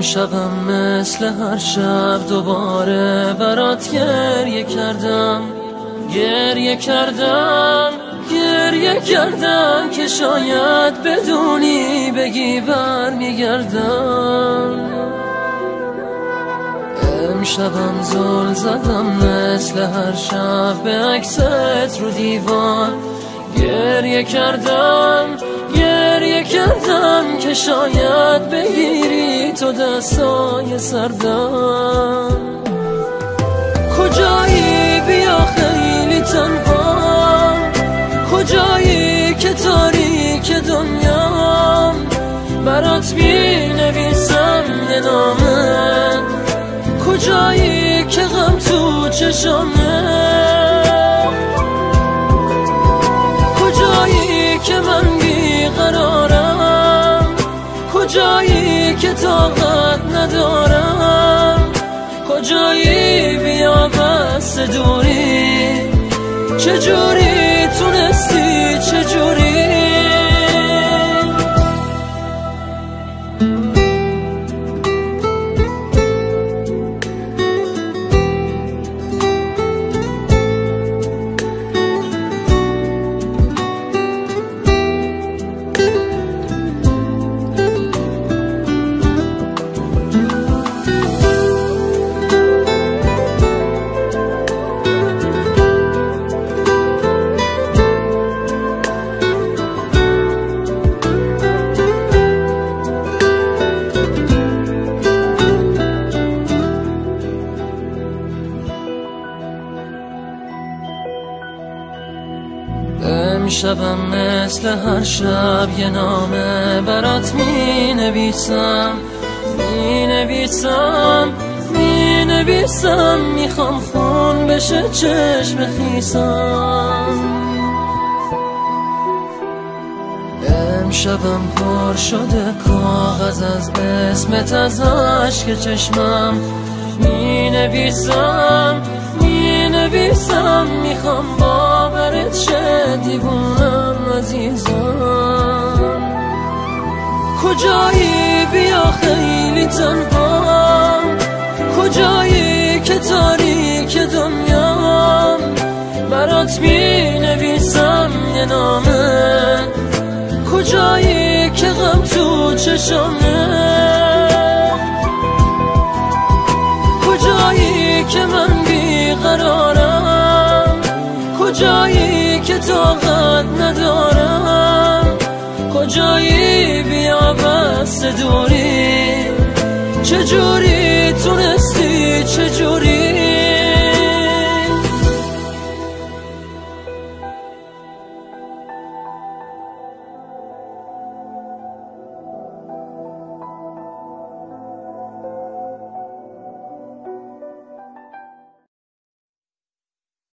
امشبم مثل هر شب دوباره برات گریه کردم، گریه کردم، گریه کردم که شاید بدونی بگی برمیگردم. امشبم زل زدم مثل هر شب به عکست رو دیوار، گریه کردم، گریه کردم که شاید بگیری تو دستای سردم. کجایی بیا خیلی تنها، کجایی که تاریک دنیام، برات می نویسم یه نامه، کجایی که غم تو چشامه، کجایی که من بیقرارم، کجایی که طاقت ندارم، کجایی بیا بس دوری، چجوری تونستی چجوری. امشبم مثل هر شب یه نامه برات می نویسم، می نویسم، می نویسم، میخوام خون بشه چشم خیسم. امشبم پر شده کاغذ از اسمت، از عشق چشمم می نویسم، می نویسم، میخوام باورت شه دیوونم عزیزم. کجایی بیا خیلی تنها، کجایی که تاریک دنیام، برات می نویسم یه نامه، کجایی که غم تو چشامه، کجایی که من بیقرارم، کجایی که طاقت ندارم، کجایی بیا بس دوری، چجوری تونستی چجوری.